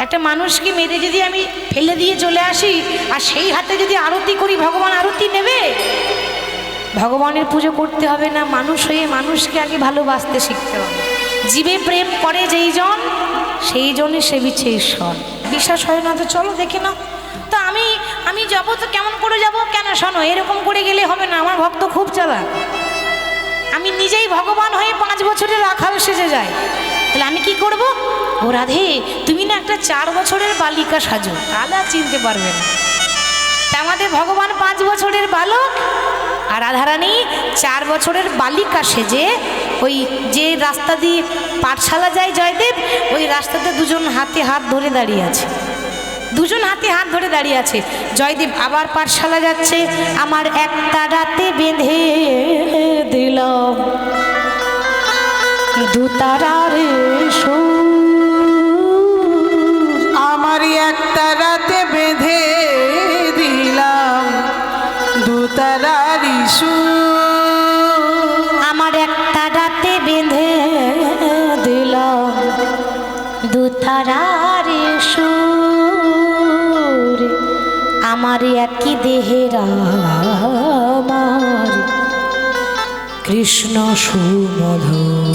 একটা মানুষকে মেরে যদি আমি ফেলে দিয়ে চলে আসি আর সেই হাতে যদি আরতি করি, ভগবান আরতি নেবে? ভগবানের পুজো করতে হবে না, মানুষ হয়ে মানুষকে আগে ভালোবাসতে শিখতে হবে। জীবে প্রেম করে যেই জন, সেই জনই সেবিছে ঈশ্বর। বিশ্বাস হয় না তো চলো দেখে নাও। তো আমি যাবো তো কেমন করে যাব? কেন শোনো, এরকম করে গেলে হবে না, আমার ভক্ত খুব চালাক। আমি নিজেই ভগবান হয়ে 5 বছরের রাখাল সেজে যাই, তাহলে আমি কি করব? ও রাধে, তুমি না একটা 4 বছরের বালিকা সাজো, তাহলে আর চিনতে পারবে না। তা আমাদের ভগবান 5 বছরের বালক আর রাধারানী 4 বছরের বালিকা সেজে ওই যে রাস্তা দিয়ে পাঠশালা যায় জয়দেব, ওই রাস্তাতে দুজন হাতে হাত ধরে দাঁড়িয়ে আছে, দুজন হাতে হাত ধরে দাঁড়িয়ে আছে। জয়দেব আবার পাঠশালা যাচ্ছে, আমার একটা রাতে বেঁধে দিল দুতারার সুর, আমার একটা রাতে বেঁধে দিলাম দুতারার সুর, আমার একটা রাতে বেঁধে দিল দুতারার সুর, আমার একই দেহের আমার কৃষ্ণ সুমধুর।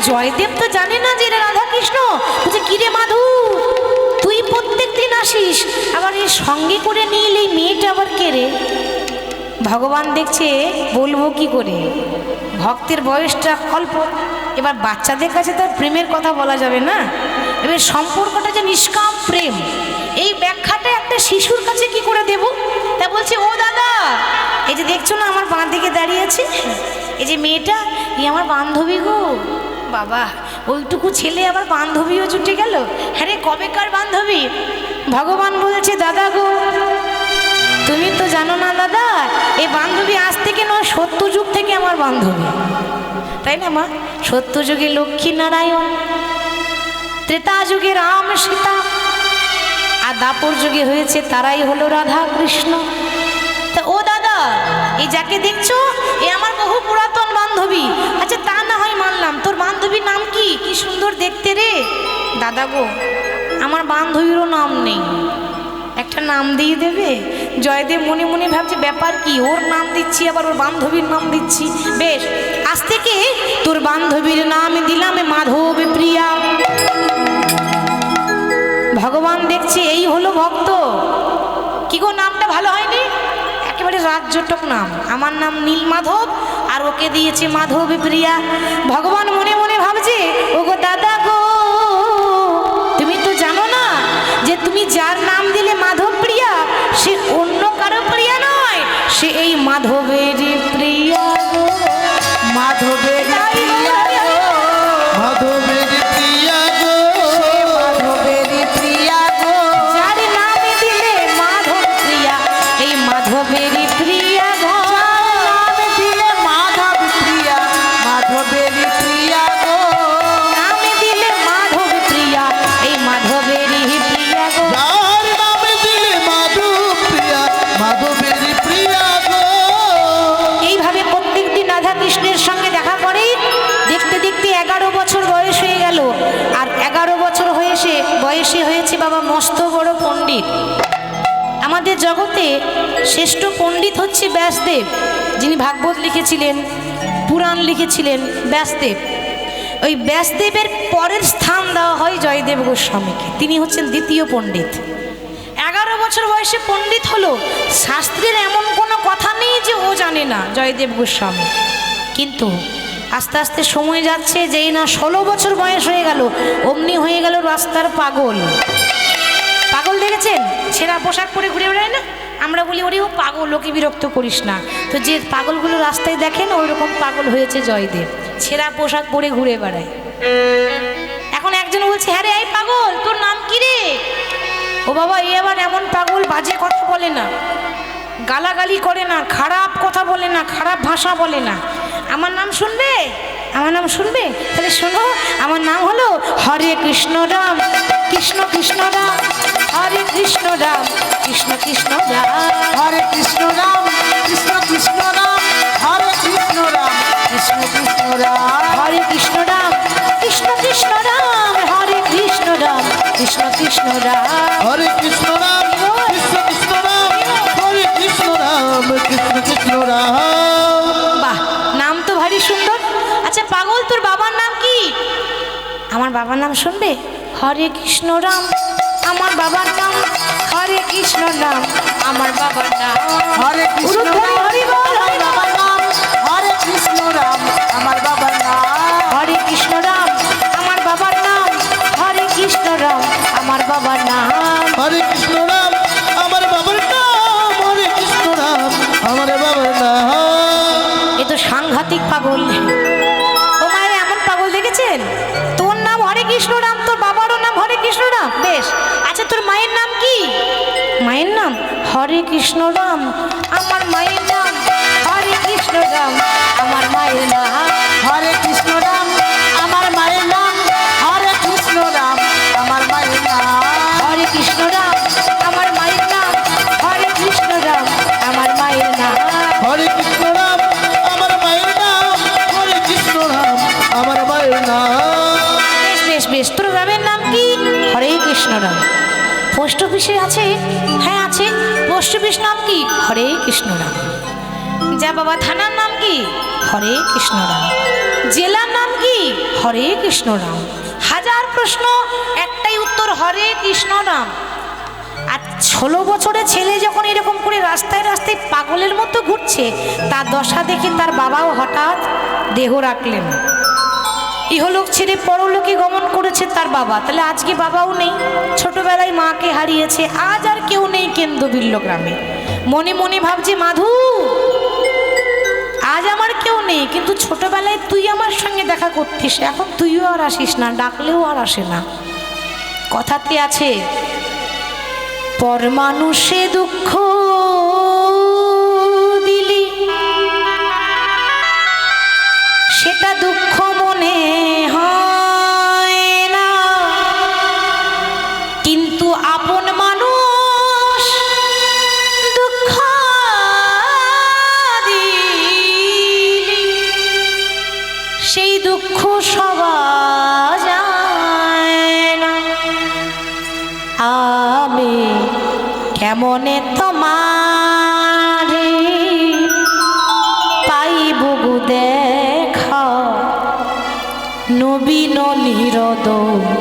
জয়দেব তো জানে না যে এটা রাধা কৃষ্ণ। বলছে কিরে মাধু, তুই প্রত্যেক দিন আসিস, আবার এর সঙ্গে করে নিয়ে এই মেয়েটা আবার কে রে? ভগবান দেখছে বলবো কি করে, ভক্তের বয়সটা অল্প, এবার বাচ্চাদের কাছে তার প্রেমের কথা বলা যাবে না, এবার সম্পর্কটা যে নিষ্কাম প্রেম, এই ব্যাখ্যাটা একটা শিশুর কাছে কি করে দেব? তা বলছে ও দাদা, এই যে দেখছো না আমার বাঁ দিকে দাঁড়িয়ে আছে, এই যে মেয়েটা, এই আমার বান্ধবী গো। বাবা, ওইটুকু ছেলে আবার বান্ধবীও জুটে গেল। হ্যাঁ রে, কবেকার বান্ধবী? ভগবান বলছে দাদা গো, তুমি তো জানো না দাদা, এই বান্ধবী আজ থেকে নয়, সত্যযুগ থেকে আমার বান্ধবী, তাই না মা? সত্যযুগে লক্ষ্মী নারায়ণ, ত্রেতা যুগে রাম সীতা, আর দাপর যুগে হয়েছে তারাই হলো রাধা কৃষ্ণ। তা ও দাদা, এই যাকে দেখছো এ আমার বহু পুরাতন বান্ধবী। আচ্ছা তা না হয় মানলাম, তোর বান্ধবীর নাম কি? কি সুন্দর দেখতে রে। দাদা গো, আমার বান্ধবীরও নাম নেই, একটা নাম দিয়ে দেবে? জয়দেব মনে মনে ভাবছে ব্যাপার কি, ওর নাম দিচ্ছি আবার ওর বান্ধবীর নাম দিচ্ছি। বেশ, আজ থেকে তোর বান্ধবীর নাম দিলাম মাধব প্রিয়া। ভগবান দেখছে এই হলো ভক্ত। কি গো, নামটা ভালো হয়নি? একেবারে রাজ্যটক নাম। আমার নাম নীল মাধব আর ওকে দিয়েছে মাধব প্রিয়া। ভগবান মনে মনে বাবা মস্ত বড় পণ্ডিত। আমাদের জগতে শ্রেষ্ঠ পণ্ডিত হচ্ছে ব্যাসদেব, যিনি ভাগবত লিখেছিলেন, পুরাণ লিখেছিলেন ব্যাসদেব। ওই ব্যাসদেবের পরের স্থান দেওয়া হয় জয়দেব গোস্বামীকে, তিনি হচ্ছেন দ্বিতীয় পণ্ডিত। 11 বছর বয়সে পণ্ডিত হলো, শাস্ত্রের এমন কোনো কথা নেই যে ও জানে না জয়দেব গোস্বামী। কিন্তু আস্তে আস্তে সময় যাচ্ছে, যেই না 16 বছর বয়স হয়ে গেল অমনি হয়ে গেল রাস্তার পাগল। পাগল দেখেছেন? ছেঁড়া পোশাক পরে ঘুরে বেড়ায় না, আমরা বলি ওরে ও পাগল, ওকে বিরক্ত করিস না। তো যে পাগলগুলো রাস্তায় দেখেন ওই রকম পাগল হয়েছে জয়দেব, ছেঁড়া পোশাক পরে ঘুরে বেড়ায়। এখন একজন বলছে, হ্যাঁ রে এই পাগল, তোর নাম কি রে? ও বাবা, এই আবার এমন পাগল, বাজে কথা বলে না, গালাগালি করে না, খারাপ কথা বলে না, খারাপ ভাষা বলে না। আমার নাম শুনবে? আমার নাম শুনবে? তাহলে শোনো, আমার নাম হলো হরে কৃষ্ণ রাম কৃষ্ণ কৃষ্ণ রাম হরে কৃষ্ণ রাম কৃষ্ণ কৃষ্ণ রাম হরে কৃষ্ণ রাম কৃষ্ণ কৃষ্ণ রাম হরে কৃষ্ণ রাম কৃষ্ণ কৃষ্ণ রাম হরে কৃষ্ণ রাম কৃষ্ণ কৃষ্ণ রাম হরে কৃষ্ণ রাম কৃষ্ণ কৃষ্ণ রাম হরে কৃষ্ণ রাম কৃষ্ণ কৃষ্ণ রাম হরে কৃষ্ণ রাম কৃষ্ণ কৃষ্ণ রাম। বাহ, নাম তো ভারী সুন্দর। আচ্ছা পাগল, তোর বাবার নাম কি? আমার বাবার নাম শুনবে? হরে কৃষ্ণ রাম আমার বাবার নাম, হরে কৃষ্ণ রাম আমার বাবার নাম। হরে কৃষ্ণ রাম হরি বল, হরি বল। বাবার নাম হরে কৃষ্ণ রাম আমার বাবার নাম হরে কৃষ্ণ রাম আমার বাবার নাম, হরে কৃষ্ণ রাম আমার বাবার নাম। হরে কৃষ্ণ রাম আমার বাবার নাম, হরে কৃষ্ণ রাম আমার বাবার নাম। এ তো সাংঘাতিক পাগল। ও মায়ের এমন পাগল দেখেছেন? তোর নাম হরে কৃষ্ণ রাম, তোর বাবারও নাম হরে কৃষ্ণ রাম, বেশ। আচ্ছা তোর মায়ের নাম কি? মায়ের নাম হরে কৃষ্ণ রাম আমার মায়ের নাম, হরে কৃষ্ণ রাম আমার মায়ের নাম। হরে কৃষ্ণ রাম আমার মায়ের নাম হরে কৃষ্ণ রাম আমার মায়ের নাম হরে কৃষ্ণ রাম আমার মায়ের নাম, হরে কৃষ্ণ রাম আমার মায়ের নাম। হরে কৃষ্ণ রাম আমার মায়ের নাম, হরে কৃষ্ণ রাম আমার মায়ের নাম। বেশ বেশ বেশ, তোর গ্রামের নাম কি? হরে কৃষ্ণ রাম। পোস্ট অফিসে আছে? হ্যাঁ আছে। পোস্ট অফিস নাম কি? হরে কৃষ্ণ রাম। যা বাবা, থানার নাম কি? হরে কৃষ্ণ রাম। জেলার নাম কি? হরে কৃষ্ণ রাম। হাজার প্রশ্ন, একটাই উত্তর, হরে কৃষ্ণ রাম। আর 16 বছরের ছেলে যখন এরকম করে রাস্তায় রাস্তায় পাগলের মতো ঘুরছে, তার দশা দেখে তার বাবাও হঠাৎ দেহ রাখলেন। ইহলোক ছেড়ে পরলোকে গমন করেছে তার বাবা। তাহলে আজকে বাবাও নেই, ছোটবেলায় মাকে হারিয়েছে, আজ আর কেউ নেই কেন্দ্রবিল্ল গ্রামে। মনে মনে ভাবছে, মাধু আজ আমার কেউ নেই, কিন্তু ছোটবেলায় তুই আমার সঙ্গে দেখা করতিস, এখন তুইও আর আসিস না, ডাকলেও আর আসে না। কথাতে আছে, পর মানুষে দুঃখ দিলি সেটা দুঃখ মনে হয় না, কিন্তু আপন মানুষ দুঃখ দিলি সেই দুঃখ সবার যায় না। আমি কেমনে তোমারে পাইব গো দেখা, নবীন নিরদ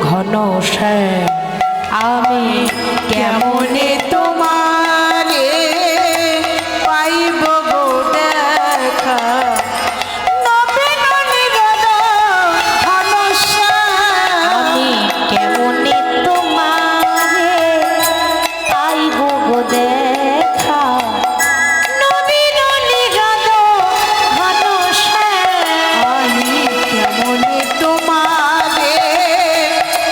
ঘন শ্যাম। আমি কেমনে তোমারে পাইব গো দেখা নবীন নিরদ ঘন শ্যাম। আমি কেমনে তোমারে পাইব গো দেখা, নবীন নিরদ ঘন শ্যাম। আমি কেমনে তোমারে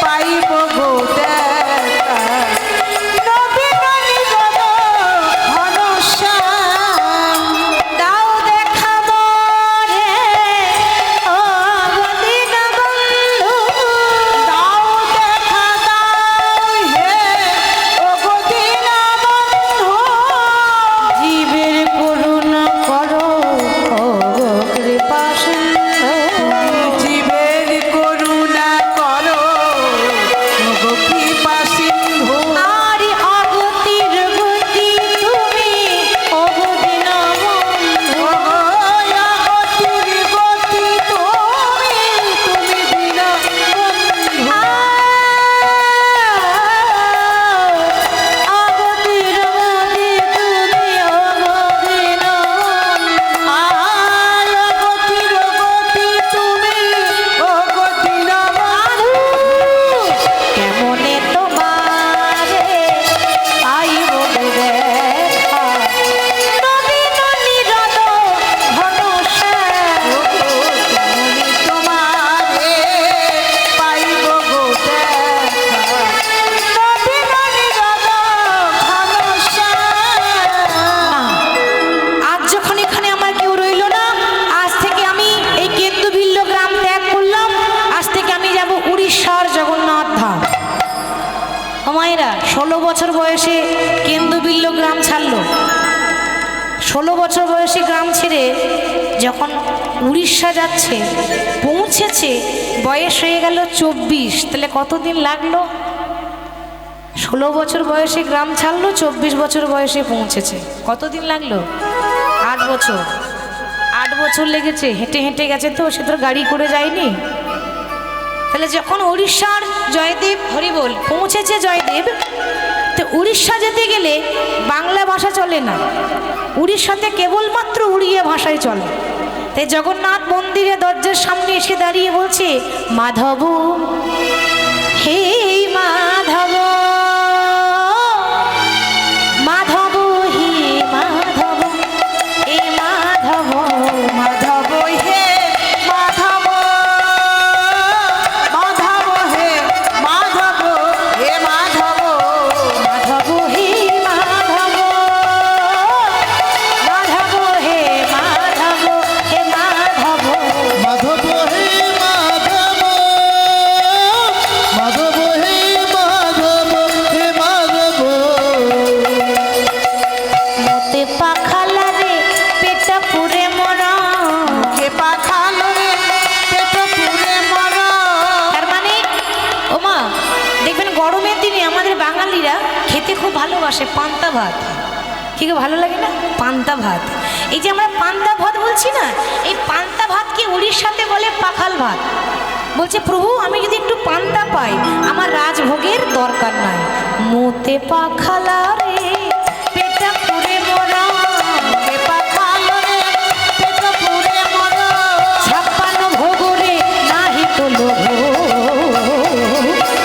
পাইব গো দেখা নবীন বছর বয়সে কেন্দুবিল্ল গ্রাম ছাড়লো। 16 বছর বয়সে গ্রাম ছেড়ে যখন উড়িষ্যা যাচ্ছে, পৌঁছেছে, বয়স হয়ে গেল 24। তাহলে কতদিন লাগলো? 16 বছর বয়সে গ্রাম ছাড়লো, 24 বছর বয়সে পৌঁছেছে। কতদিন লাগলো? 8 বছর। 8 বছর লেগেছে। হেঁটে হেঁটে গেছে, তো সে তো গাড়ি করে যায়নি। তাহলে যখন উড়িষ্যার জয়দেব, হরিবোল, পৌঁছেছে জয়দেব, তো উড়িষ্যা যেতে গেলে বাংলা ভাষা চলে না, উড়িষ্যাতে কেবলমাত্র উড়িয়া ভাষায় চলে। তাই জগন্নাথ মন্দিরে দরজার সামনে এসে দাঁড়িয়ে বলছে, মাধব, হে মাধব, মাধব, হে মাধব, হে মাধব, মাধব হে মাধব, মাধব হে মাধব, হে মাধব, মাধব, হে মাধব, মাধব, হে মাধব, হে মাধব, মাধব হে মাধব, মাধব হে মাধব, হে মাধব। মতে পাখালা রে পেটা পুরে মরা। হে পাখালো রে পেট পুরে মর। তার মানে ওমা, দেখবেন গরমের দিনে আমাদের বাঙালিরা খেতে খুব ভালোবাসে পান্তা ভাত। কি খুব ভালো লাগে না? পান্তা ভাত। এই যে আমরা পান্তা ভাত বলছি না, এই পান্তা ভাতকে উড়িষ্যাতে বলে পাখাল ভাত। বলছে, প্রভু আমি যদি একটু পান্তা পাই, আমার রাজভোগের দরকার নাই। মোতে পাখালা রে পেটা পুরে মরা। হে পাখালো রে পেট পুরে মর। 56 ভোগরে নাহি তো লোভ।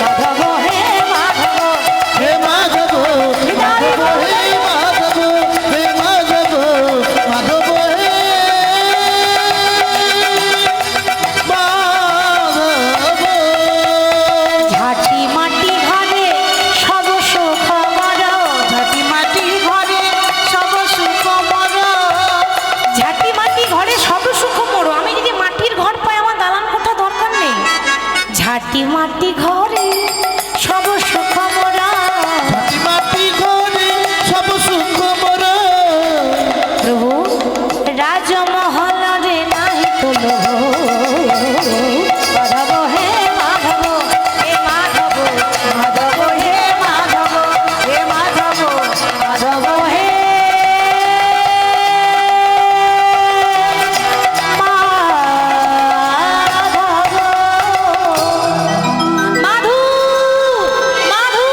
মাধব হে মাধব, হে মাধব, মাধব হে মাধব, হে মাধব, মাধব হে মাধব। ঝাঁটি মাটি ঘরে সব সুখ মর। ঝাঁটি মাটি ঘরে সব সুখ মর। ঝাঁটি মাটি ঘরে সব সুখ মরো। আমি যদি মাটির ঘর পাই, আমার দালান কোঠা দরকার নেই। ঝাঁটি মাটি ঘরে সব সুখ মরা। মাটি মাটি ঘরে সব সুখ মর। প্রভু রাজমহল রে নাহি তো লোভ। মাধব হে মাধব, হে মাধব, মাধব হে মাধব, হে মাধব, মাধব হে মাধব। মাধু, মাধু।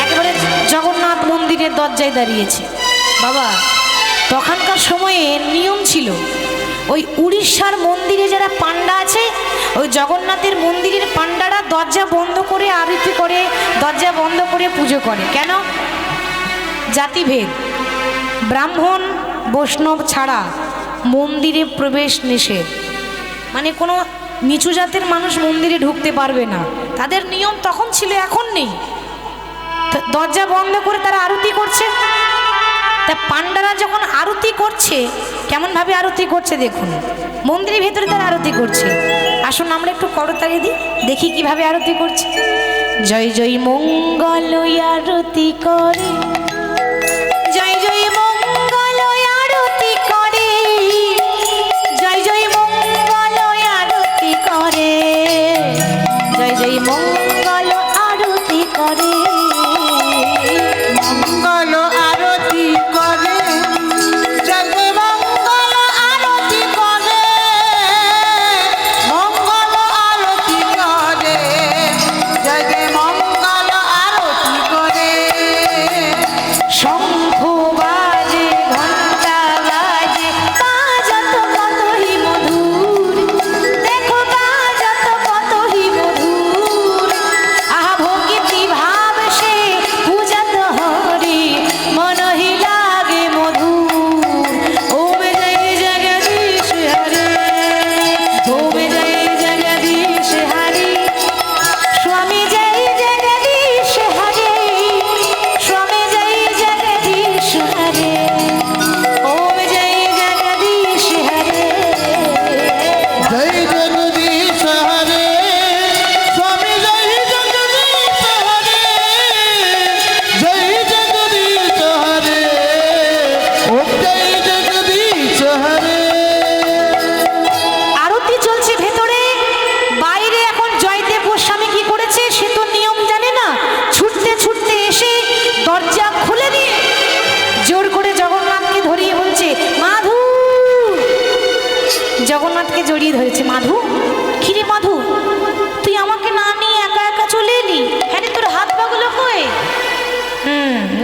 একেবারে জগন্নাথ মন্দিরের দরজায় দাঁড়িয়েছে। বাবা, তখনকার সময়ে নিয়ম ছিল, ওই উড়িষ্যার মন্দিরে যারা পান্ডা আছে, ওই জগন্নাথের মন্দিরের পান্ডারা দরজা বন্ধ করে আরতি করে, দরজা বন্ধ করে পুজো করে। কেন? জাতিভেদ, ব্রাহ্মণ বৈষ্ণব ছাড়া মন্দিরে প্রবেশ নিষেধ। মানে কোনো নিচু জাতের মানুষ মন্দিরে ঢুকতে পারবে না, তাদের নিয়ম তখন ছিল, এখন নেই। তো দরজা বন্ধ করে তারা আরতি করছে। তা পান্ডারা যখন আরতি করছে, কেমনভাবে আরতি করছে দেখুন। মন্দিরের ভেতরে তারা আরতি করছে। আসুন আমরা একটু করতালি দিই, দেখি কিভাবে আরতি করছে। জয় জয় মঙ্গল আরতি করে, জয় জয় মঙ্গল আরতি করে, জয় জয় মঙ্গল আরতি করে, জয় জয় মঙ্গল আরতি করে। মঙ্গল আরতি করে, জয় জয় মঙ্গল আরতি করে, মঙ্গল আরতি করে, জয় জয় মঙ্গল আরতি করে।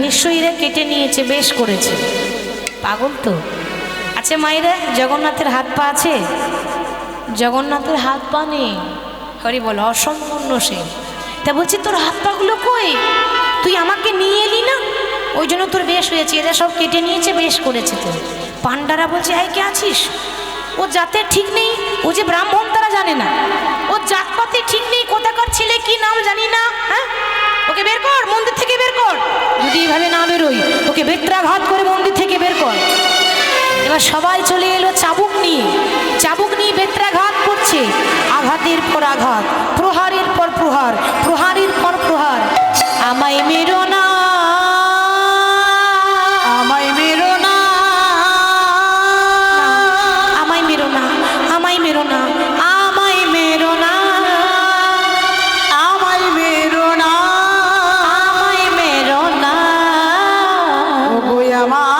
নিশ্চয়ই এরা কেটে নিয়েছে, বেশ করেছে। পাগল তো। আচ্ছা মায়েরা, জগন্নাথের হাত পা আছে? জগন্নাথের হাত পা নেই, হরি বল, অসম্পূর্ণ সে। তা বলছি তোর হাত পাগুলো কই? তুই আমাকে নিয়ে এলি না, ওই জন্য তোর বেশ হয়েছে। এরা সব কেটে নিয়েছে, বেশ করেছে তোর। পাণ্ডারা বলছে এই কে আছিস? ও জাতের ঠিক নেই, ও যে ব্রাহ্মণ তারা জানে না, ও জাতপাতে ঠিক নেই, কোথাকার ছেলে কি নাম জানি না। হ্যাঁ, ওকে বের কর, মন্দির থেকে বের কর। যদি এইভাবে না বেরোই ওকে বেত্রাঘাত করে মন্দির থেকে বের কর। এবার সবাই চলে এলো চাবুক নিয়ে, চাবুক নিয়ে বেত্রাঘাত করছে। আঘাতের পর আঘাত, প্রহারের পর প্রহার, প্রহারের পর প্রহার। আমায় মেরো না, আমায় মেরো না, আমায় মেরো না, আমায় মেরো না, আমায় মেরো না, আমায় মেরো না, আমায় মেরো না। ওগো আমায়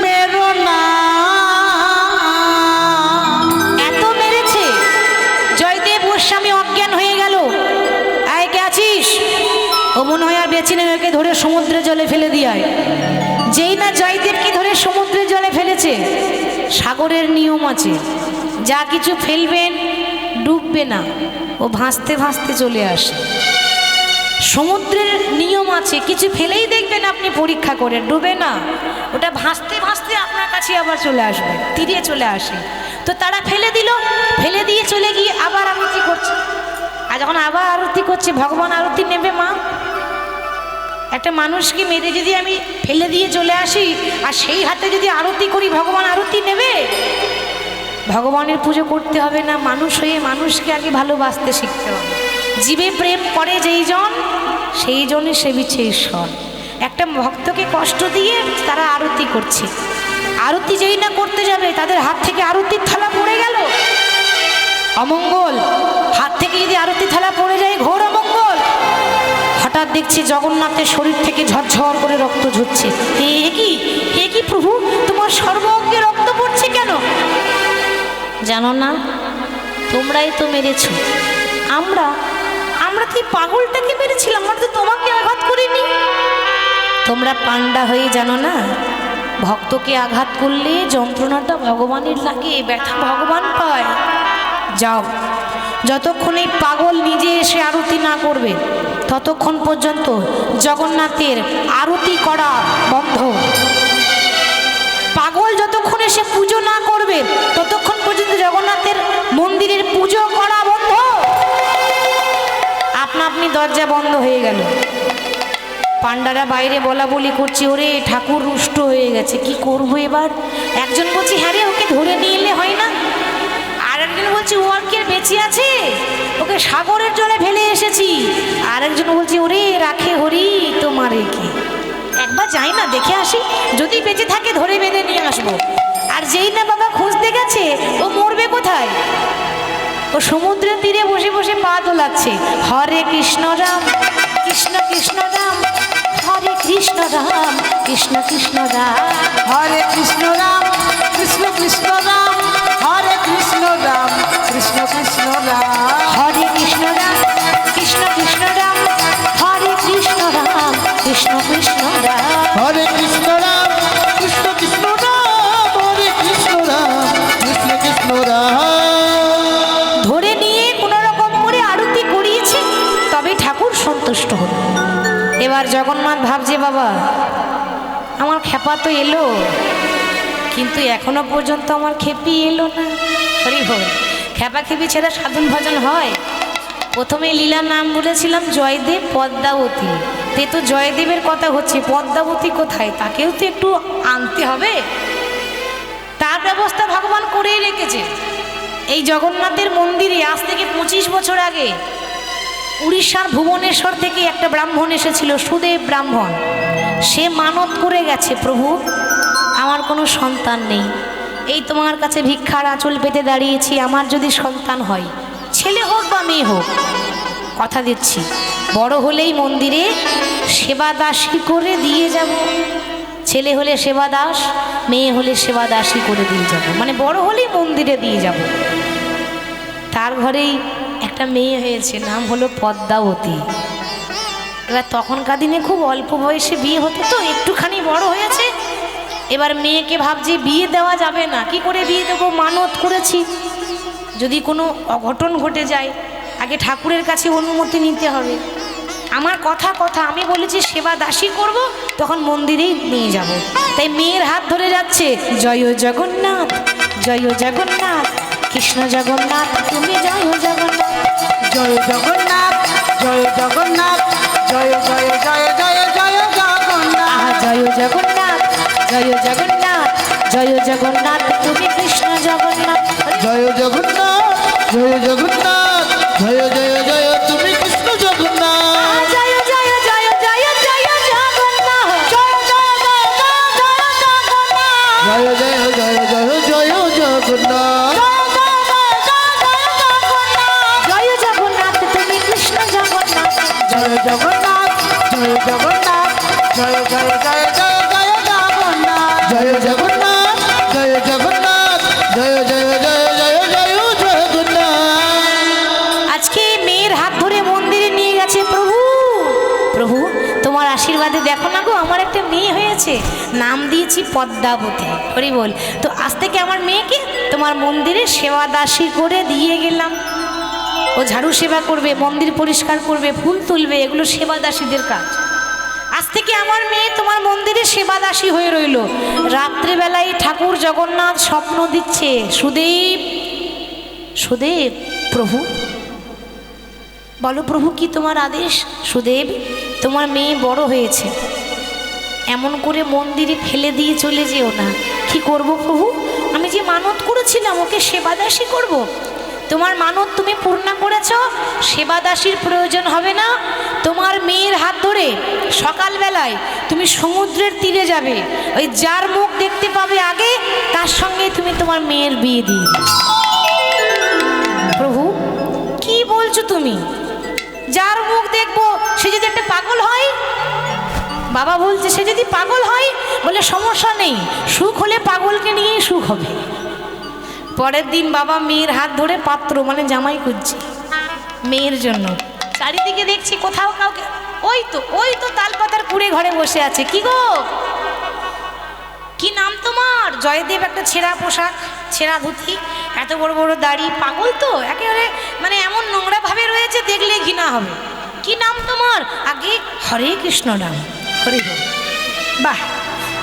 মেরো না। এত মেরেছে, জয়দেব গোস্বামী অজ্ঞান হয়ে গেল। আয় কে আছিস? ও মনে হয় আর বেঁচে নেই, ওকে ধরে সমুদ্রের জলে ফেলে দিয়ায়। যেই না জয়দেবকে ধরে সমুদ্রের জলে ফেলেছে, সাগরের নিয়ম আছে, যা কিছু ফেলবেন ডুববে না, ও ভাসতে ভাসতে চলে আসে। সমুদ্রের নিয়ম আছে, কিছু ফেলেই দেখবেন আপনি পরীক্ষা করে, ডুবে না, ওটা ভাসতে ভাসতে আপনার কাছে আবার চলে আসবে, তীরে চলে আসে। তো তারা ফেলে দিল, ফেলে দিয়ে চলে গিয়ে আবার আরতি করছে। আর যখন আবার আরতি করছে, ভগবান আরতি নেবে মা? একটা মানুষকে মেরে যদি আমি ফেলে দিয়ে চলে আসি আর সেই হাতে যদি আরতি করি, ভগবান আরতি নেবে? ভগবানের পুজো করতে হবে না, মানুষ হয়ে মানুষকে আগে ভালোবাসতে শিখতে হবে। জীবে প্রেম করে যেই জন, সেই জনই সেবিছে ঈশ্বর। একটা ভক্তকে কষ্ট দিয়ে তারা আরতি করছে, আরতি যেই না করতে যাবে তাদের হাত থেকে আরতির থালা পড়ে গেল, অমঙ্গল। হাত থেকে যদি আরতি থালা পড়ে যায়, ঘোর অমঙ্গল। হঠাৎ দেখছি জগন্নাথের শরীর থেকে ঝরঝর করে রক্ত ঝরছে। হে কি, হে কি প্রভু, তোমার সর্বঙ্গে রক্ত পড়ছে কেন? জানো না, তোমরাই তো মেরেছো। আমরা আমরা কি পাগলটাকে মেরেছিলাম? আমরা তো তোমাকে আঘাত করিনি। তোমরা পাণ্ডা হয়ে জানো না, ভক্তকে আঘাত করলে যন্ত্রণাটা ভগবানের লাগে, ব্যথা ভগবান পায়। যাও, যতক্ষণ এই পাগল নিজে এসে আরতি না করবে ততক্ষণ পর্যন্ত জগন্নাথের আরতি করা বন্ধ। পাগল যতক্ষণ এসে পুজো না করবে ততক্ষণ পর্যন্ত জগন্নাথের মন্দিরের পুজো করা বন্ধ। আপনা আপনি দরজা বন্ধ হয়ে গেল। পাণ্ডারা বাইরে বলা বলি করছে, ওরে ঠাকুর রুষ্ট হয়ে গেছে, কি করব এবার? একজন বলছে হ্যাঁ রে, ওকে ধরে নিয়ে এলে হয় না? আর একজন বলছে ও আর কি বেঁচে আছে, ওকে সাগরের জলে ফেলে এসেছি। আর একজন বলছে ওরে রাখে হরি তোমারে কি, একবার যাই না দেখে আসি, যদি বেঁচে থাকে ধরে বেঁধে নিয়ে আসবো। আর যেই না বাবা খুঁজতে গেছে, ও মরবে কোথায়? ও সমুদ্রের তীরে বসে বসে পা দোলাচ্ছে, হরে কৃষ্ণ রাম কৃষ্ণ কৃষ্ণ রাম, হরে কৃষ্ণ রাম কৃষ্ণ কৃষ্ণ রাম, হরে কৃষ্ণ রাম কৃষ্ণ কৃষ্ণ রাম, হরে কৃষ্ণ রাম কৃষ্ণ কৃষ্ণ রাম, হরে কৃষ্ণ রাম কৃষ্ণ কৃষ্ণ রাম, হরে কৃষ্ণ রাম কৃষ্ণ কৃষ্ণ রাম, হরে কৃষ্ণ রাম কৃষ্ণ কৃষ্ণ রাম, হরে কৃষ্ণ রাম কৃষ্ণ কৃষ্ণ রাম। ধরে নিয়ে কোনো রকম করে আরতি করিয়েছে, তবে ঠাকুর সন্তুষ্ট হল। এবার জগন্নাথ ভাবছে বাবা আমার খেপা তো এলো, কিন্তু এখনো পর্যন্ত আমার খেপি এলো না। হরি বল, খেপা খেপি ছেড়ে সাধন ভজন হয়? প্রথমে লীলার নাম বলেছিলাম জয়দেব পদ্মাবতী, তে তো জয়দেবের কথা হচ্ছে, পদ্মাবতী কোথায়? তাকেও তো একটু আনতে হবে, তার ব্যবস্থা ভগবান করেই রেখেছে। এই জগন্নাথের মন্দিরে আজ থেকে 25 বছর আগে উড়িষ্যার ভুবনেশ্বর থেকে একটা ব্রাহ্মণ এসেছিল, সুদেব ব্রাহ্মণ। সে মানত করে গেছে, প্রভু আমার কোনো সন্তান নেই, এই তোমার কাছে ভিক্ষার আঁচল পেতে দাঁড়িয়েছি, আমার যদি সন্তান হয়, ছেলে হোক বা মেয়ে হোক, কথা দিচ্ছি বড় হলেই মন্দিরে সেবাদাসী করে দিয়ে যাব। ছেলে হলে সেবাদাস, মেয়ে হলে সেবাদাসী করে দিয়ে যাব, মানে বড় হলেই মন্দিরে দিয়ে যাব। তার ঘরেই একটা মেয়ে হয়েছে, নাম হলো পদ্মাবতী। এবার তখনকার দিনে খুব অল্প বয়সে বিয়ে হতো, তো একটুখানি বড় হয়েছে। এবার মেয়েকে ভাবছি বিয়ে দেওয়া যাবে না, কি করে বিয়ে দেবো, মানত করেছি যদি কোনো অঘটন ঘটে যায় আগে ঠাকুরের কাছে অনুমতি নিতে হবে। আমার কথা আমি বলেছি সেবা দাসী করব, তখন মন্দিরেই নিয়ে যাব। তাই মেয়ের হাত ধরে যাচ্ছে, জয় জগন্নাথ, জয় জগন্নাথ, কৃষ্ণ জগন্নাথ তুমি জয় জগন্নাথ, জয় জগন্নাথ, জয় জগন্নাথ, জয় জয় জয় জয় জয় জগন্নাথ। আহা জয় জগন্নাথ, জয় জগন্নাথ, জয় জগন্নাথ তুমি কৃষ্ণ জগন্নাথ। জয় জগন্নাথ, জয় জগন্নাথ, জয় জয় জয় তুমি কৃষ্ণ জগন্নাথ। আহা জয় জয় জয় জয় জয় জগন্নাথ, জয় জয় জয় জয় জয় জগন্নাথ। জয় জয় জয় জয় জয় জগন্নাথ। জয় জগন্নাথ তুমি কৃষ্ণ জগন্নাথ। জয় জগন্নাথ, জয় জগন্নাথ, জয় জয় জয় জয় জয় জগন্নাথ। জয় জগন্নাথ, জয় জগন্নাথ, জয় জয় জয় জয় জয় জগন্নাথ। আজকে মেয়ের হাত ধরে মন্দিরে নিয়ে গেছে প্রভু। প্রভু তোমার আশীর্বাদে দেখো না গো, আমার একটা মেয়ে হয়েছে, নাম দিয়েছি পদ্মাবতী। হরি বল। তো আজ থেকে আমার মেয়েকে তোমার মন্দিরে সেবা দাসী করে দিয়ে গেলাম। ও ঝাড়ু সেবা করবে, মন্দির পরিষ্কার করবে, ফুল তুলবে, এগুলো সেবা দাসীদের কাজ। আজ থেকে আমার মেয়ে তোমার মন্দিরে সেবা দাসী হয়ে রইল। রাত্রিবেলায় ঠাকুর জগন্নাথ স্বপ্ন দিচ্ছে, সুদেব, সুদেব। প্রভু বলো প্রভু কি তোমার আদেশ? সুদেব তোমার মেয়ে বড় হয়েছে, এমন করে মন্দিরে ফেলে দিয়ে চলে যেও না। কি করব প্রভু? আমি যে মানত করেছিলাম ওকে সেবাদাসী করব, তোমার মানত তুমি পূর্ণ করেছ, সেবাদাসীর প্রয়োজন হবে না। তোমার মেয়ের হাত ধরে সকালবেলায় তুমি সমুদ্রের তীরে যাবে, ওই যার মুখ দেখতে পাবে আগে তার সঙ্গে তুমি তোমার মেয়ের বিয়ে দিয়ে দিও। প্রভু কি বলছো তুমি? যার মুখ দেখবো সে যদি একটা পাগল হয়? বাবা বলছে সে যদি পাগল হয়, বলে সমস্যা নেই, সুখ হলে পাগলকে নিয়েই সুখ হবে। পরের দিন বাবা মেয়ের হাত ধরে পাত্র মানে জামাই খুঁজছে মেয়ের জন্য। চারিদিকে দেখছি কোথাও কাউকে, ওই তো তালপাতার কুড়ে ঘরে বসে আছে। কি গো, কি নাম তোমার? জয়দেব। একটা ছেঁড়া পোশাক, ছেঁড়া ধুতি, এত বড় বড় দাড়ি, পাগল তো একেবারে, মানে এমন নোংরা ভাবে রয়েছে দেখলে ঘৃণা হবে। কি নাম তোমার? আগে হরে কৃষ্ণ নাম। হরে বল। বাহ,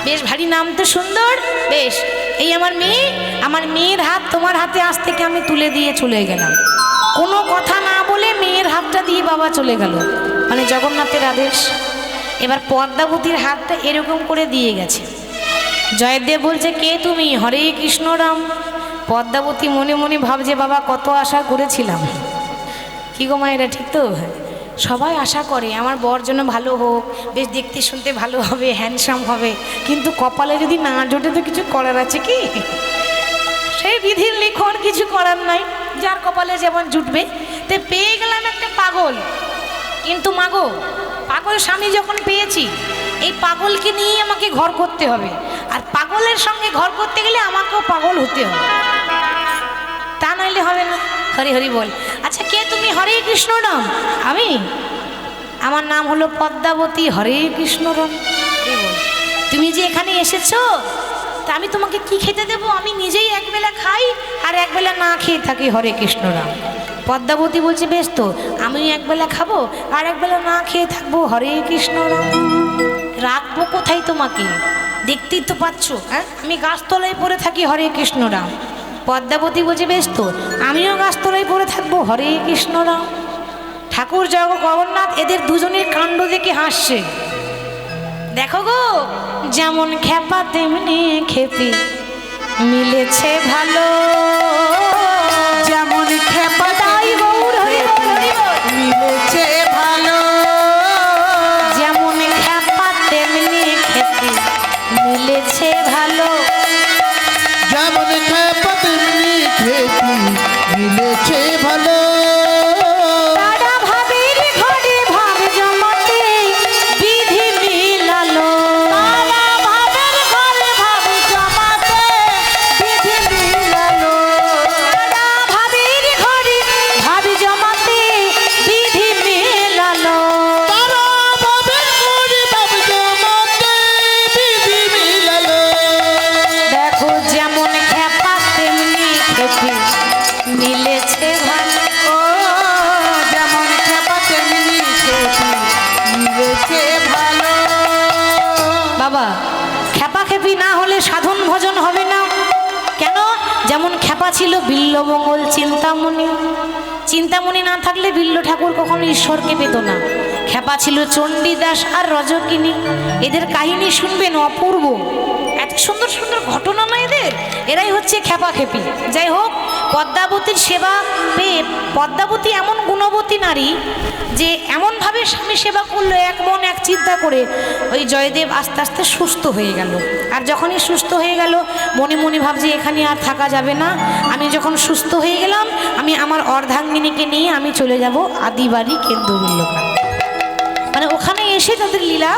বেশ ভারী নাম তো, সুন্দর। বেশ, এই আমার মেয়ে, আমার মেয়ের হাত তোমার হাতে আজ থেকে আমি তুলে দিয়ে চলে গেলাম। কোনো কথা না বলে মেয়ের হাতটা দিয়ে বাবা চলে গেল, মানে জগন্নাথের আদেশ। এবার পদ্মাবতীর হাতটা এরকম করে দিয়ে গেছে। জয়দেব বলছে কে তুমি? হরে কৃষ্ণ রাম। পদ্মাবতী মনে মনে ভাবছে বাবা কত আশা করেছিলাম। কি গো মায়েরা, ঠিক তো? সবাই আশা করে আমার বর যেন ভালো হোক, বেশ দেখতে শুনতে ভালো হবে, হ্যান্ডসাম হবে, কিন্তু কপালে যদি না জোটে তো কিছু করার আছে কি? সেই বিধির লিখন, কিছু করার নাই, যার কপালে যেমন জুটবে। তে পেয়ে গেলাম একটা পাগল, কিন্তু মাগো পাগল স্বামী যখন পেয়েছি, এই পাগলকে নিয়ে আমাকে ঘর করতে হবে, আর পাগলের সঙ্গে ঘর করতে গেলে আমাকেও পাগল হতে হবে, তা নইলে হবে না। হরি হরি বল। আচ্ছা কে তুমি? হরে কৃষ্ণ নাম। আমি, আমার নাম হলো পদ্মাবতী। হরে কৃষ্ণ রাম। তুমি যে এখানে এসেছো, তা আমি তোমাকে কি খেতে দেবো? আমি নিজেই একবেলা খাই আর একবেলা না খেয়ে থাকি। হরে কৃষ্ণ রাম। পদ্মাবতী বলছে বেশ তো, আমি একবেলা খাবো আর একবেলা না খেয়ে থাকবো। হরে কৃষ্ণ রাম। রাখবো কোথায় তোমাকে? দেখতেই তো পাচ্ছ, হ্যাঁ আমি গাছতলায় পড়ে থাকি। হরে কৃষ্ণ রাম। পদ্মাবতী বলছে বেশ তো, আমিও গাছতলায় পড়ে থাকবো। হরে কৃষ্ণ রাম। ঠাকুর জগন্নাথ এদের দুজনের কাণ্ড দেখে হাসছে। দেখো গো, যেমন খেপা তেমনি খেপি, মিলেছে ভালো। যেমন খেপা তাই গৌর হরি বল, হরি বল। মিলেছে ভালো। যেমন খেপা তেমনি খেপি, মিলেছে ভালো। যেমন খেপা তেমনি খেপি, মিলেছে ভালো। তারা ভাবের ঘরে ভাব জমাতে বিধি মিলালো। তারা ভাবের ঘরে ভাব জমাতে বিধি মিলালো। তারা ভাবের ঘরে ভাব জমাতে মিলেছে ভালো। ও যেমন খেপা তেমনি খেপি মিলেছে ভালো। বাবা খেপাখেপি না হলে সাধন ভজন হবে না। কেন? যেমন খেপা ছিল বিল্লমঙ্গল চিন্তামণি, চিন্তামণি না থাকলে বিল্ল ঠাকুর কখনো ঈশ্বরকে পেত না। খেপা ছিল চণ্ডীদাস আর রজকিনী, এদের কাহিনী শুনবেন অপূর্ব, এত সুন্দর সুন্দর ঘটনা না এদের, এরাই হচ্ছে খেপাখেপি। যাই হোক, পদ্মাবতীর সেবা পেয়ে, পদ্মাবতী এমন গুণবতী নারী যে এমনভাবে স্বামী সেবা করলো এক মন এক চিন্তা করে, ওই জয়দেব আস্তে আস্তে সুস্থ হয়ে গেল। আর যখনই সুস্থ হয়ে গেল মনে মনে ভাবছে এখানে আর থাকা যাবে না, আমি যখন সুস্থ হয়ে গেলাম আমি আমার অর্ধাঙ্গিনীকে নিয়ে আমি চলে যাব আদিবাড়ি কেন্দ্রবিল্লগ্রাম। মানে ওখানে এসে তাদের লীলা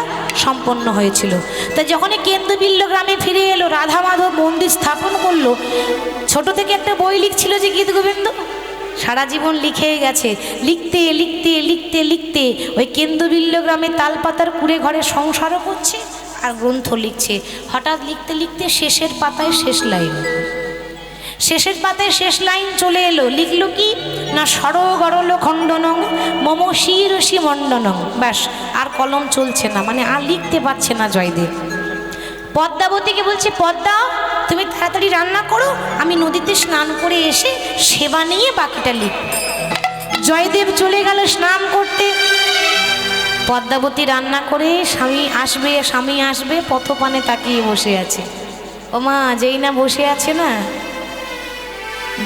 সম্পন্ন হয়েছিল। তাই যখনই কেন্দ্রবিল্লগ্রামে ফিরে এলো, রাধা মাধব মন্দির স্থাপন করলো। ছোট থেকে একটা বই লিখছিল যে গীত গোবিন্দ, সারা জীবন লিখেই গেছে, লিখতে লিখতে লিখতে লিখতে ওই কেন্দ্রবিল্লগ্রামে তালপাতার কুড়ে ঘরে সংসারও করছে আর গ্রন্থ লিখছে। হঠাৎ লিখতে লিখতে শেষের পাতায় শেষ লাইন, শেষের পাতায় শেষ লাইন চলে এলো। লিখলো কি না, সরগরল খণ্ডনং মম শিরসি মণ্ডনং। ব্যাস, আর কলম চলছে না, মানে আর লিখতে পারছে না জয়দেব। পদ্মাবতীকে বলছে, পদ্মা তুমি তাড়াতাড়ি রান্না করো, আমি নদীতে স্নান করে এসে সেবা নিয়ে বাকিটা লিখ। জয়দেব চলে গেল স্নান করতে। পদ্মাবতী রান্না করে স্বামী আসবে পথপানে তাকিয়ে বসে আছে। ও মা, যেই না বসে আছে না,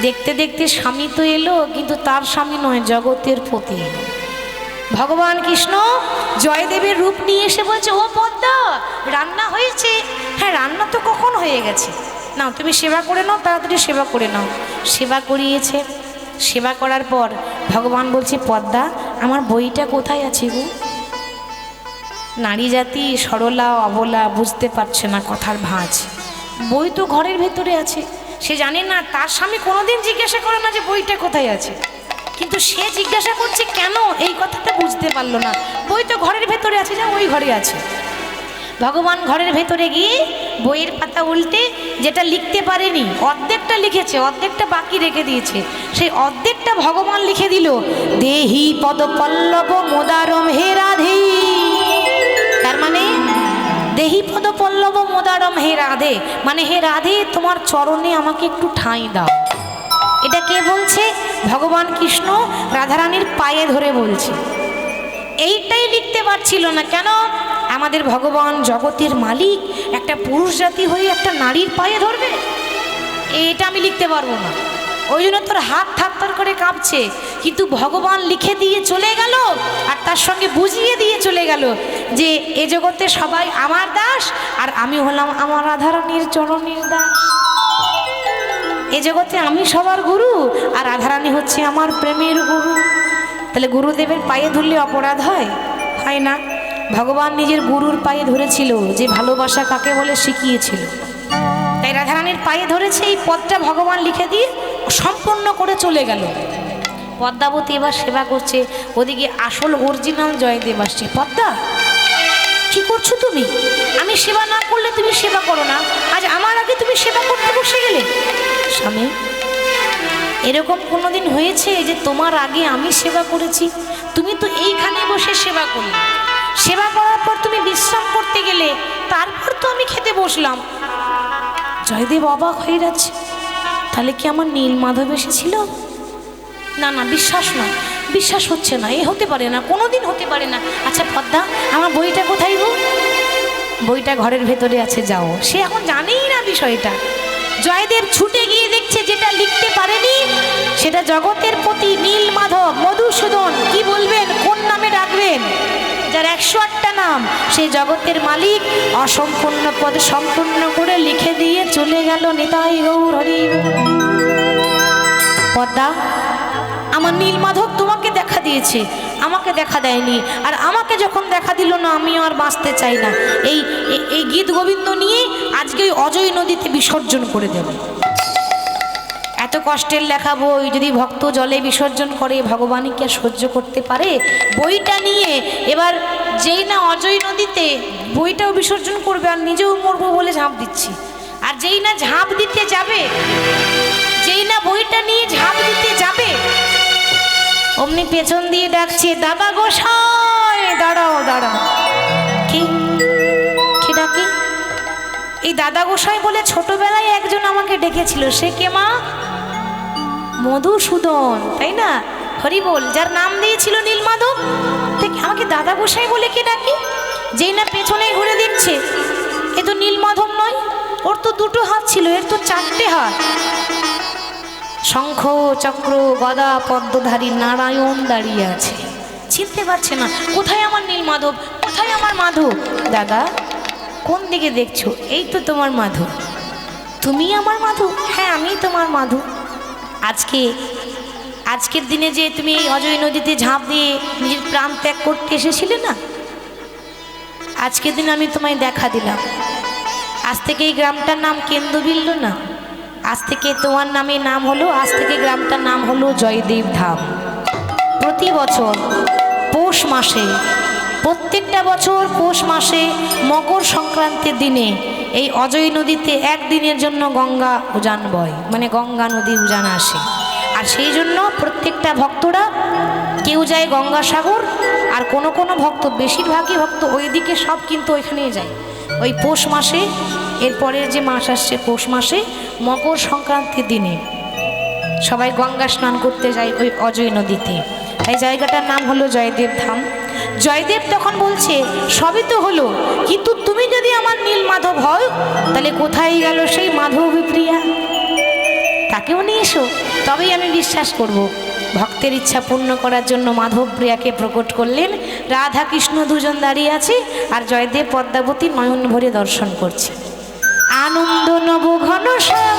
দেখতে দেখতে স্বামী তো এলো, কিন্তু তার স্বামী নয়, জগতের পতি এলো। ভগবান কৃষ্ণ জয়দেবের রূপ নিয়ে এসে বলছে, ও পদ্মা রান্না হয়েছে? হ্যাঁ, রান্না তো কখন হয়ে গেছে, নাও তুমি সেবা করে নাও, তাড়াতাড়ি সেবা করে নাও। সেবা করিয়েছে। সেবা করার পর ভগবান বলছে, পদ্মা আমার বইটা কোথায় আছে গো? নারী জাতি সরলা অবলা বুঝতে পারছে না কথার ভাঁজ। বই তো ঘরের ভেতরে আছে। সে জানে না, তার স্বামী কোনোদিন জিজ্ঞাসা করে না যে বইটা কোথায় আছে, কিন্তু সে জিজ্ঞাসা করছে কেন, এই কথাটা বুঝতে পারলো না। বই তো ঘরের ভেতরে আছে, যা ওই ঘরে আছে। ভগবান ঘরের ভেতরে গিয়ে বইয়ের পাতা উল্টে যেটা লিখতে পারেনি, অর্ধেকটা লিখেছে, অর্ধেকটা বাকি রেখে দিয়েছে, সেই অর্ধেকটা ভগবান লিখে দিল, দেহি পদ পল্লব মোদারম হে রাধে। তার মানে দেহি পদ পল্লব মোদারম হে রাধে, মানে হে রাধে তোমার চরণে আমাকে একটু ঠাঁই দাও। এটা কে বলছে? ভগবান কৃষ্ণ রাধারানীর পায়ে ধরে বলছে। এইটাই লিখতে পারছিল না। কেন? আমাদের ভগবান জগতের মালিক একটা পুরুষ জাতি হয়ে একটা নারীর পায়ে ধরবে? এটা আমি লিখতে পারবো না। ওই জন্য তোর হাত থারথার করে কাঁপছে, কিন্তু ভগবান লিখে দিয়ে চলে গেল আর তার সঙ্গে বুঝিয়ে দিয়ে চলে গেল যে এ জগতে সবাই আমার দাস আর আমি হলাম আমার রাধারানীর চরণের দাস। এ জগতে আমি সবার গুরু আর রাধারানী হচ্ছে আমার প্রেমের গুরু। তাহলে গুরুদেবের পায়ে ধরলে অপরাধ হয়? হয় না। ভগবান নিজের গুরুর পায়ে ধরেছিল, যে ভালোবাসা কাকে বলে শিখিয়েছিল। তাই রাধারানীর পায়ে ধরেছে, এই পদটা ভগবান লিখে দিয়ে সম্পন্ন করে চলে গেল। পদ্মাবতী এবার সেবা করছে, ওদিকে আসল অরিজিনাল জয়দেব আসছে। পদ্মা কি করছো তুমি? আমি সেবা না করলে তুমি সেবা করো না, আজ আমার আগে তুমি সেবা করতে বসে গেলে। স্বামী, এরকম কোনোদিন হয়েছে যে তোমার আগে আমি সেবা করেছি? তুমি তো এইখানে বসে সেবা করলে, সেবা করার পর তুমি বিশ্রাম করতে গেলে, তারপর তো আমি খেতে বসলাম। জয়দেব অবাক হয়ে যাচ্ছে, তাহলে কি আমার নীলমাধব এসেছিল? না না, বিশ্বাস না, বিশ্বাস হচ্ছে না, এ হতে পারে না, কোনোদিন হতে পারে না। আচ্ছা পদ্মা, আমার বইটা কোথায় গো? বইটা ঘরের ভেতরে আছে, যাও। সে এখন জানেই না বিষয়টা। জয়দেব ছুটে গিয়ে দেখছে যেটা লিখতে পারেনি সেটা জগতের পতি নীলমাধব মধুসূদন। কি বলবেন, কোন নামে ডাকবেন? যার 108টা নাম, সেই জগতের মালিক অসম্পূর্ণ পদ সম্পূর্ণ করে লিখে দিয়ে চলে গেল। নিতাই গৌর হরি। পদ্মা, আমার নীলমাধব তোমাকে দেখা দিয়েছে, আমাকে দেখা দেয়নি। আর আমাকে যখন দেখা দিল না, আমিও আর বাঁচতে চাই না। এই গীত গোবিন্দ নিয়ে আজকে ওই অজয় নদীতে বিসর্জন করে দেবে। এত কষ্টের লেখা বই যদি ভক্ত জলে বিসর্জন করে, ভগবানই কি আর সহ্য করতে পারে? বইটা নিয়ে এবার যেই না অজয় নদীতে বইটাও বিসর্জন করবে আর নিজেও মরবো বলে ঝাঁপ দিচ্ছি। আর যেই না ঝাঁপ দিতে যাবে, যেই না বইটা নিয়ে ঝাঁপ দিতে পেছন দিয়ে ডাকছে, দাদা গোসাই দাঁড়াও দাঁড়াও। কি কি ডাকি? এই দাদা গোসাই বলে ছোটবেলায় একজন আমাকে ডেকেছিল। সে কে মা? মধুসূদন, তাই না? হরি বল, যার নাম দিয়েছিল নীলমাধব। আমাকে দাদা গোসাই বলে কে ডাকি? যেই না পেছনে ঘুরে দেখছে, এ তো নীলমাধব নয়, ওর তো দুটো হাত ছিল, এর তো চারটে হাত। শঙ্খ চক্র গদা পদ্মধারী নারায়ণ দাঁড়িয়ে আছে, চিনতে পারছে না কোথায় আমার নীলমাধব, কোথায় আমার মাধব। দাদা কোন দিকে দেখছো? এই তো তোমার মাধব। তুমি আমার মাধব? হ্যাঁ আমি তোমার মাধব। আজকের দিনে যে তুমি এই অজয় নদীতে ঝাঁপ দিয়ে নিজের প্রাণ ত্যাগ করতে এসেছিলে না, আজকের দিন আমি তোমায় দেখা দিলাম। আজ থেকে এই গ্রামটার নাম কেন্দ্রবিল্ল না, আজ থেকে তোমার নামে নাম হলো, আজ থেকে গ্রামটার নাম হলো জয়দেব ধাম। প্রতি বছর পৌষ মাসে, প্রত্যেকটা বছর পৌষ মাসে মকর সংক্রান্তির দিনে এই অজয় নদীতে একদিনের জন্য গঙ্গা উজান বয়, মানে গঙ্গা নদী উজান আসে। আর সেই জন্য প্রত্যেকটা ভক্তরা কেউ যায় গঙ্গাসাগর, আর কোনো কোনো ভক্ত, বেশিরভাগই ভক্ত ওইদিকে সব কিন্তু ওইখানেই যায়। ওই পৌষ মাসে, এরপরের যে মাস আসছে পৌষ মাসে মকর সংক্রান্তির দিনে সবাই গঙ্গা স্নান করতে যায় ওই অজয় নদীতে। এই জায়গাটার নাম হলো জয়দেব ধাম। জয়দেব তখন বলছে, সবই তো হলো, কিন্তু তুমি যদি আমার নীলমাধব হও, তাহলে কোথায় গেল সেই মাধবী প্রিয়া? তাকেও নিয়ে এসো, তবেই আমি বিশ্বাস করব। ভক্তের ইচ্ছা পূর্ণ করার জন্য মাধব প্রিয়াকে প্রকট করলেন। রাধা কৃষ্ণ দুজন দাঁড়িয়ে আছে, আর জয়দেব পদ্মাবতী নয়ন ভরে দর্শন করছে। আনন্দ নব ঘন শ্যাম